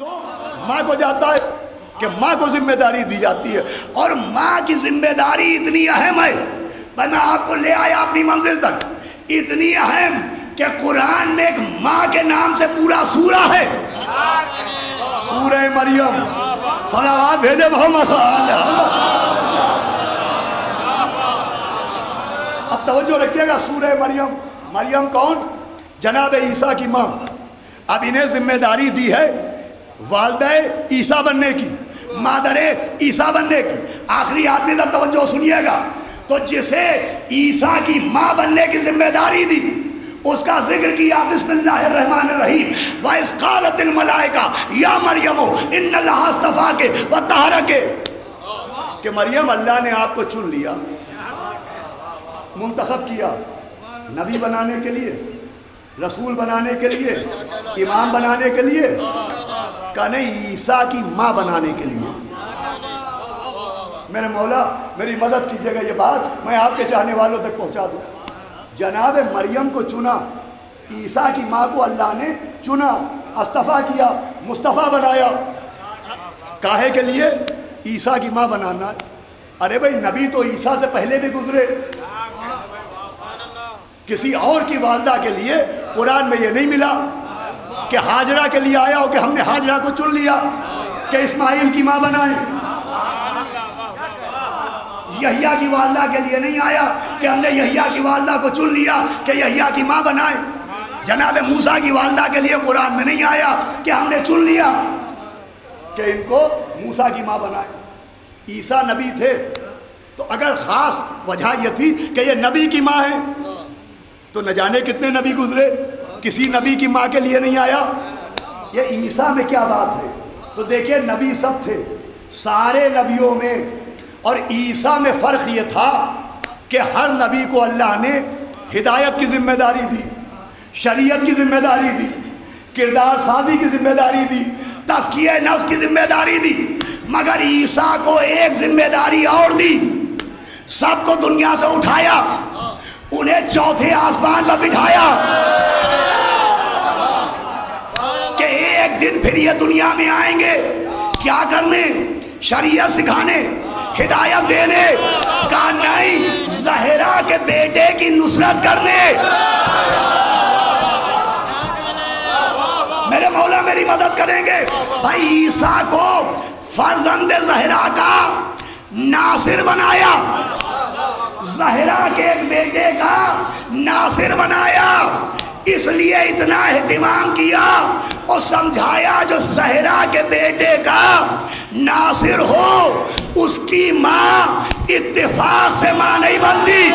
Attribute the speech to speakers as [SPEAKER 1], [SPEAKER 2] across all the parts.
[SPEAKER 1] عزیزوں ماں کو جاتا ہے کہ ماں کو ذمہ داری دی جاتی ہے، اور ماں کی ذمہ داری اتنی اہم ہے، میں آپ کو لے آیا اپنی منزل تک، اتنی اہم کہ قرآن میں ایک ماں کے نام سے پورا سورہ ہے، سورہ مریم۔ صلوات بھیجے محمد۔ اب توجہ رکھیے گا، سورہ مریم، مریم کون؟ جناب عیسیٰ کی ماں۔ اب انہیں ذمہ داری دی ہے والدہ عیسیٰ بننے کی، مادر عیسیٰ بننے کی۔ آخری آدمی تک توجہ سنیے گا، تو جسے عیسیٰ کی ماں بننے کی ذمہ داری دی اس کا ذکر کیا بسم اللہ الرحمن الرحیم، وَإِذْ قَالَتِ الْمَلَائِكَةُ يَا مَرْيَمُ إِنَّ اللَّهَ اصْطَفَاكِ وَطَهَّرَكِ، کہ مریم اللہ نے آپ کو چن لیا، منتخب کیا نبی بنانے کے لیے، رسول بنانے کے لیے، امام بنانے کے لیے، کہ نہیں عیسیٰ کی ماں بنانے کے لیے۔ میرے مولا میری مدد کیجیے گا، یہ بات میں آپ کے چاہنے والوں تک پہنچا دوں۔ جناب مریم کو چنا، عیسیٰ کی ماں کو اللہ نے چنا، اصطفیٰ کیا، مصطفیٰ بنایا، کاہے کے لیے؟ عیسیٰ کی ماں بنانا ہے۔ ارے بھائی نبی تو عیسیٰ سے پہلے بھی گزرے، کسی اور کی والدہ کے لیے قرآن میں یہ نہیں ملا کہ ہاجرہ کے لیے آیا ہو کہ ہم نے ہاجرہ کو چن لیا کہ اسماعیل کی ماں بنائیں۔ یحییٰ کی والدہ کے لیے نہیں آیا کہ ہم نے یحییٰ کی والدہ کو چن لیا کہ یحییٰ کی ماں بنائیں۔ جناب موسیٰ کی والدہ کے لیے قرآن میں نہیں آیا کہ ہم نے چن لیا کہ ان کو موسیٰ کی ماں بنائیں۔ عیسیٰ نبی تھے تو اگر خاص وجہ یہ تھی کہ یہ نبی کی ماں ہے تو نہ جانے کتنے نبی گزرے، کسی نبی کی ماں کے لیے نہیں آیا۔ یہ عیسیٰ میں کیا بات ہے؟ تو دیکھیں نبی سب تھے سارے نبیوں میں، اور عیسیٰ میں فرق یہ تھا کہ ہر نبی کو اللہ نے ہدایت کی ذمہ داری دی، شریعت کی ذمہ داری دی، کردار سازی کی ذمہ داری دی، تزکیہ نفس کی ذمہ داری دی، مگر عیسیٰ کو ایک ذمہ داری اور دی، سب کو دنیا سے اٹھایا، انہیں چوتھے آسمان پر بٹھایا کہ ایک دن پھر یہ دنیا میں آئیں گے، کیا کرنے؟ شریعت سکھانے، ہدایت دینے، کہا نہیں زہرا کے بیٹے کی نصرت کرنے۔ میرے مولا میری مدد کریں گے۔ بھائی عیسیٰ کو فرزند زہرا کا ناصر بنایا، زہرا کے ایک بیٹے کا ناصر بنایا، اس لیے اتنا اہتمام کیا اور سمجھایا جو زہرا کے بیٹے کا ناصر ہو اس کی ماں اتفاق سے ماں نہیں بنتی۔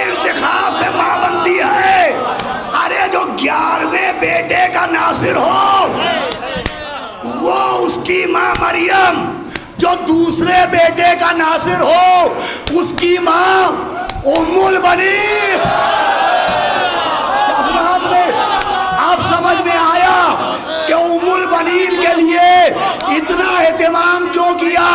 [SPEAKER 1] انتخاب سے ماں بنتی ہے۔ ارے جو 11ویں بیٹے کا ناصر ہو وہ اس کی ماں مریم، جو دوسرے بیٹے کا ناصر ہو اس کی ماں ام البنین۔ آپ سمجھ میں آیا کہ ام البنین کے لیے اتنا اہتمام کیوں کیا؟